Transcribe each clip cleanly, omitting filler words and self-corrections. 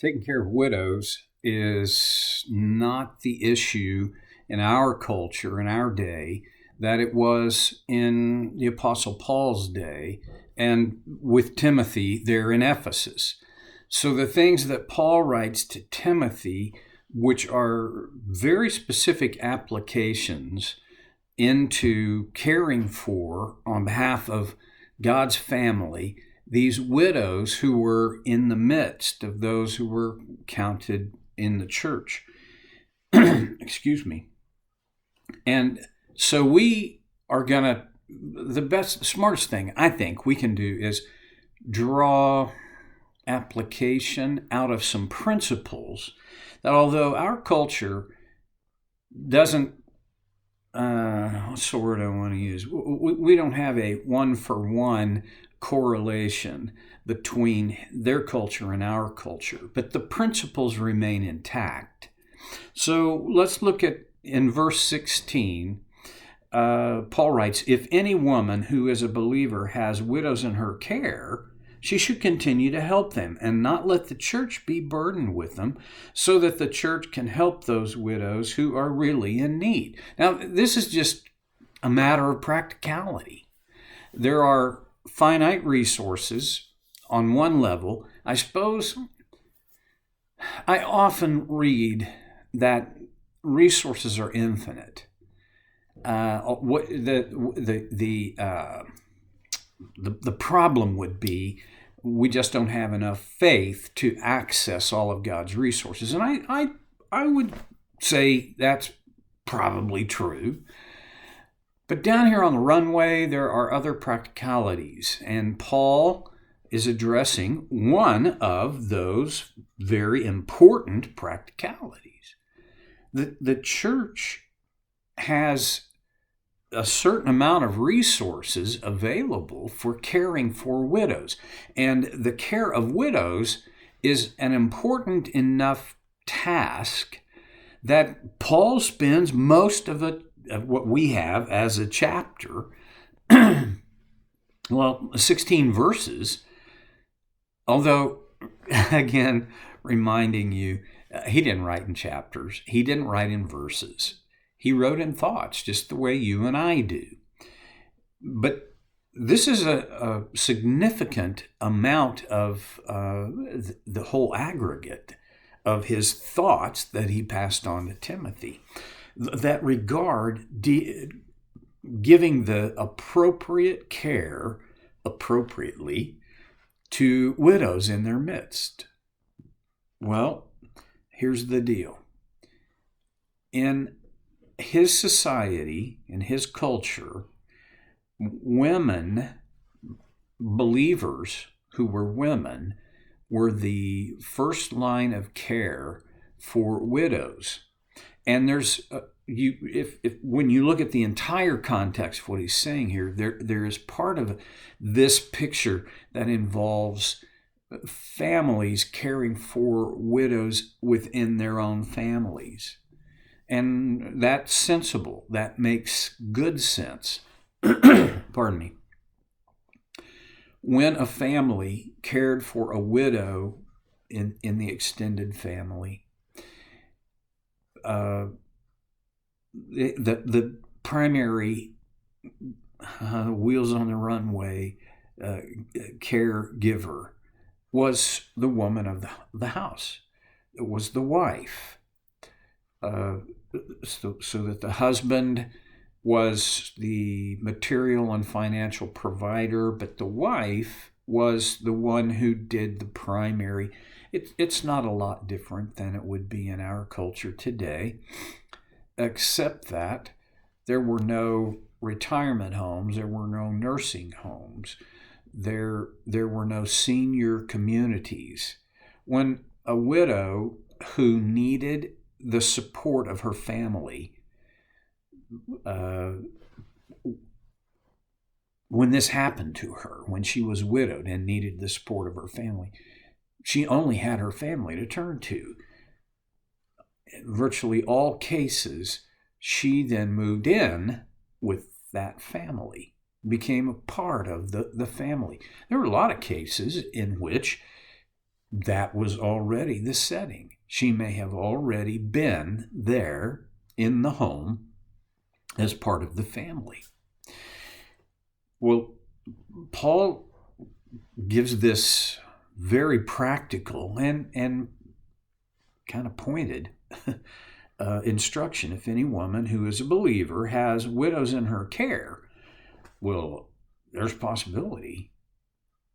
Taking care of widows is not the issue in our culture, in our day, that it was in the Apostle Paul's day and with Timothy there in Ephesus. So the things that Paul writes to Timothy, which are very specific applications into caring for, on behalf of God's family, these widows who were in the midst of those who were counted in the church. Excuse me. And so we are going to, smartest thing I think we can do is draw application out of some principles that, although our culture doesn't, what's the word I want to use? We don't have a one-for-one correlation between their culture and our culture, but the principles remain intact. So let's look at, in verse 16, Paul writes, "If any woman who is a believer has widows in her care, she should continue to help them and not let the church be burdened with them, so that the church can help those widows who are really in need." Now, this is just a matter of practicality. There are finite resources on one level. I suppose I often read that resources are infinite. What the problem would be, we just don't have enough faith to access all of God's resources. And I would say that's probably true. But down here on the runway, there are other practicalities. And Paul is addressing one of those very important practicalities. The church has a certain amount of resources available for caring for widows. And the care of widows is an important enough task that Paul spends most of what we have as a chapter, 16 verses, although, again, reminding you, he didn't write in chapters. He didn't write in verses. He wrote in thoughts, just the way you and I do. But this is a significant amount of the whole aggregate of his thoughts that he passed on to Timothy that regard giving the appropriate care appropriately to widows in their midst. Well, here's the deal. In his society, in his culture, women, believers who were women, were the first line of care for widows. And there's when you look at the entire context of what he's saying here, there is part of this picture that involves families caring for widows within their own families. And that's sensible. That makes good sense. Pardon me. When a family cared for a widow in the extended family, the primary wheels on the runway caregiver was the woman of the house. It was the wife. So that the husband was the material and financial provider, but the wife was the one who did the primary. It's not a lot different than it would be in our culture today, except that there were no retirement homes, there were no nursing homes, there were no senior communities. When a widow who needed the support of her family, when this happened to her, when she was widowed and needed the support of her family, she only had her family to turn to. In virtually all cases, she then moved in with that family, became a part of the family. There were a lot of cases in which that was already the setting. She may have already been there in the home as part of the family. Well, Paul gives this very practical and kind of pointed instruction. If any woman who is a believer has widows in her care, well, there's possibility.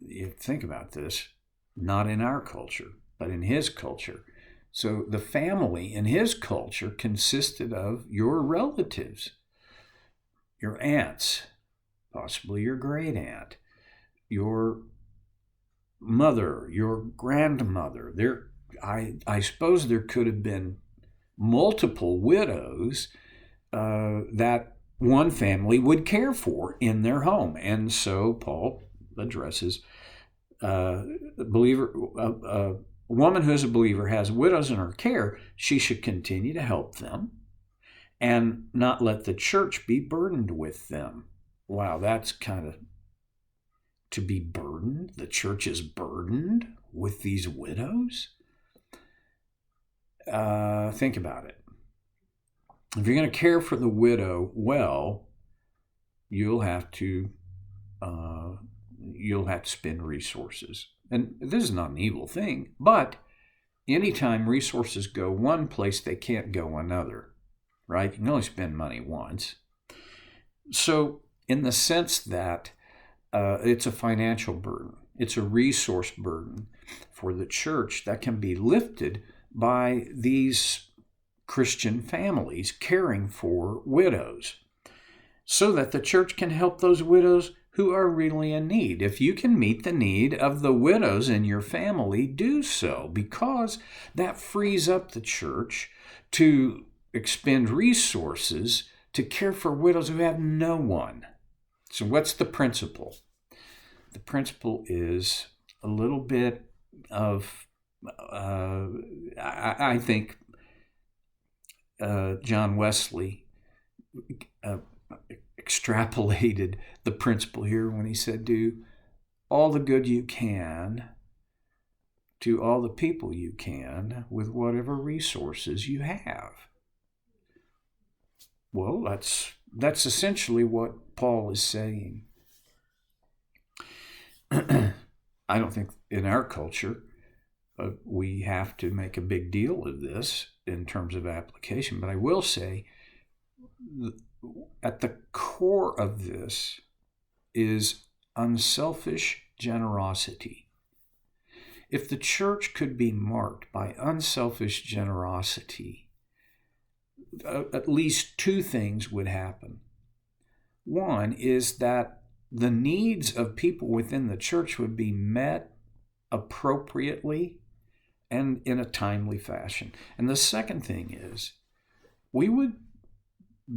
You think about this, not in our culture, but in his culture. So the family in his culture consisted of your relatives, your aunts, possibly your great aunt, your mother, your grandmother. I suppose there could have been multiple widows that one family would care for in their home. And so Paul addresses a woman who is a believer has widows in her care. She should continue to help them and not let the church be burdened with them. Wow, that's kind of to be burdened. The church is burdened with these widows. Think about it. If you're going to care for the widow well, you'll have to spend resources. And this is not an evil thing, but anytime resources go one place, they can't go another, right? You can only spend money once. So in the sense that it's a financial burden, it's a resource burden for the church that can be lifted by these Christian families caring for widows, so that the church can help those widows who are really in need. If you can meet the need of the widows in your family, do so, because that frees up the church to expend resources to care for widows who have no one. So what's the principle? The principle is a little bit of, I think, John Wesley extrapolated the principle here when he said, do all the good you can to all the people you can with whatever resources you have. Well, that's essentially what Paul is saying. I don't think in our culture we have to make a big deal of this in terms of application, but I will say at the core of this is unselfish generosity. If the church could be marked by unselfish generosity, at least two things would happen. One is that the needs of people within the church would be met appropriately and in a timely fashion. And the second thing is, we would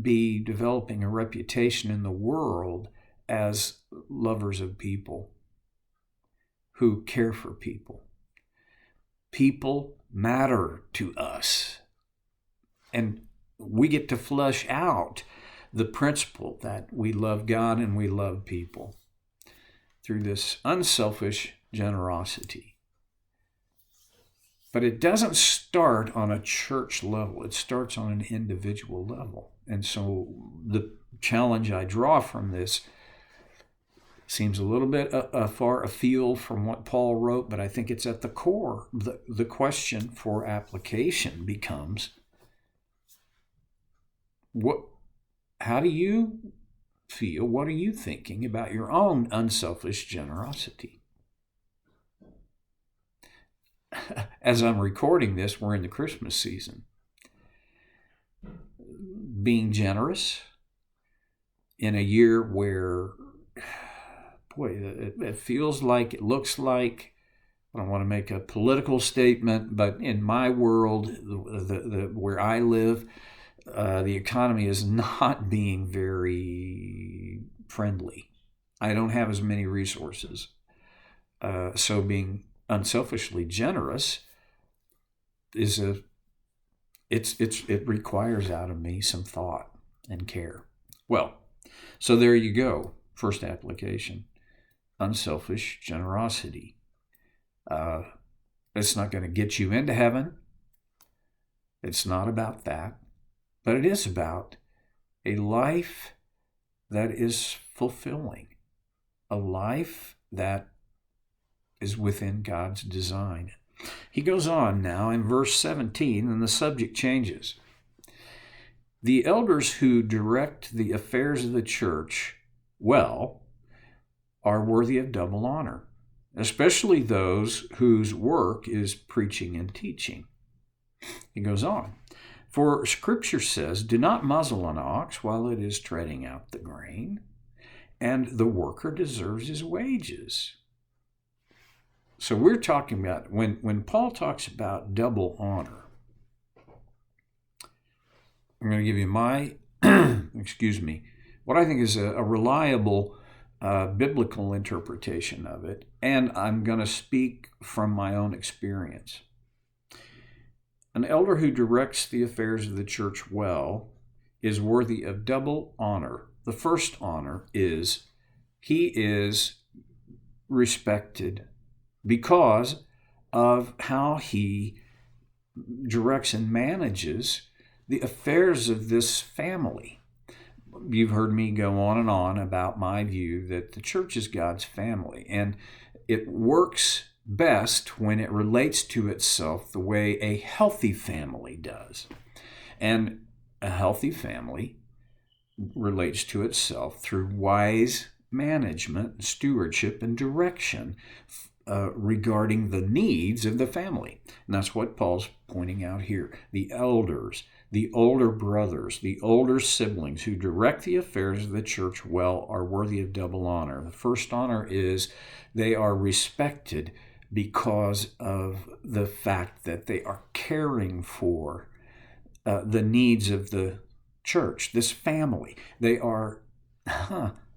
be developing a reputation in the world as lovers of people who care for people. People matter to us. And we get to flesh out the principle that we love God and we love people through this unselfish generosity. But it doesn't start on a church level. It starts on an individual level. And so the challenge I draw from this seems a little bit far afield from what Paul wrote, but I think it's at the core. The question for application becomes, how do you feel? What are you thinking about your own unselfish generosity? As I'm recording this, we're in the Christmas season. Being generous in a year where, boy, it feels like, it looks like, I don't want to make a political statement, but in my world, where I live, the economy is not being very friendly. I don't have as many resources. So being unselfishly generous it requires out of me some thought and care. Well, so there you go. First application, unselfish generosity. It's not going to get you into heaven. It's not about that. But it is about a life that is fulfilling, a life that is within God's design. He goes on now in verse 17, and the subject changes. The elders who direct the affairs of the church well are worthy of double honor, especially those whose work is preaching and teaching. He goes on. For Scripture says, do not muzzle an ox while it is treading out the grain, and the worker deserves his wages. So we're talking about, when Paul talks about double honor, I'm going to give you my, what I think is a reliable biblical interpretation of it, and I'm going to speak from my own experience. An elder who directs the affairs of the church well is worthy of double honor. The first honor is he is respected because of how he directs and manages the affairs of this family. You've heard me go on and on about my view that the church is God's family, and it works best when it relates to itself the way a healthy family does. And a healthy family relates to itself through wise management, stewardship, and direction regarding the needs of the family. And that's what Paul's pointing out here. The elders, the older brothers, the older siblings who direct the affairs of the church well are worthy of double honor. The first honor is they are respected because of the fact that they are caring for the needs of the church, this family. They are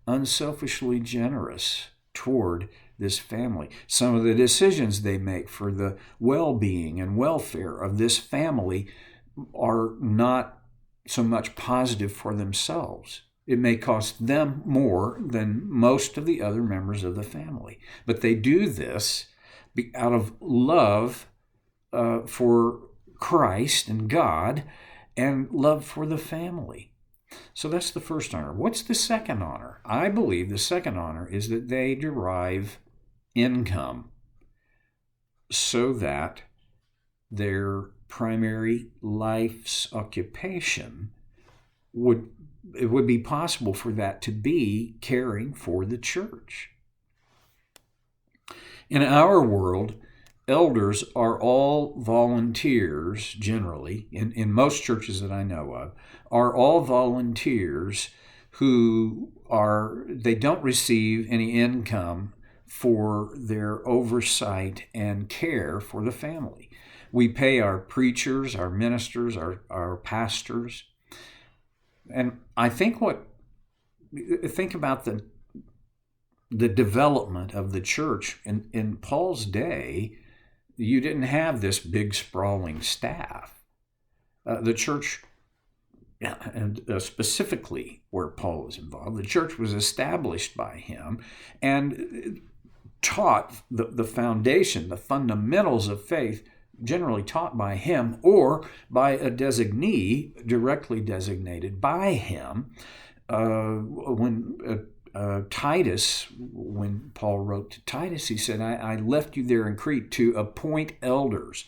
unselfishly generous toward this family. Some of the decisions they make for the well-being and welfare of this family are not so much positive for themselves. It may cost them more than most of the other members of the family. But they do this out of love for Christ and God and love for the family. So that's the first honor. What's the second honor? I believe the second honor is that they derive income so that their primary life's occupation would be possible for that to be caring for the church. In our world, elders are all volunteers, generally, in most churches that I know of, are all volunteers who they don't receive any income for their oversight and care for the family. We pay our preachers, our ministers, our pastors. And I think about the development of the church. In Paul's day, you didn't have this big sprawling staff. The church, and specifically where Paul was involved, the church was established by him and taught the foundation, the fundamentals of faith, generally taught by him or by a designee directly designated by him. When Titus, when Paul wrote to Titus, he said, I left you there in Crete to appoint elders.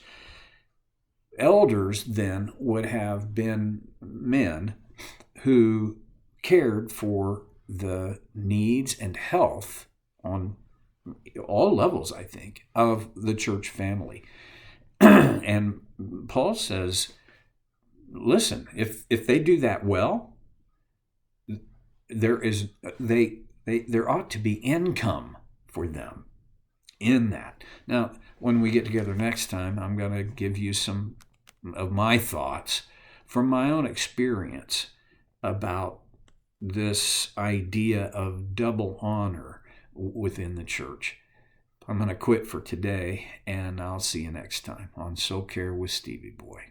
Elders then would have been men who cared for the needs and health on all levels, I think, of the church family. And Paul says, listen, if they do that well, there ought to be income for them in that. Now, when we get together next time, I'm going to give you some of my thoughts from my own experience about this idea of double honor within the church. I'm going to quit for today, and I'll see you next time on Soul Care with Stevie Boy.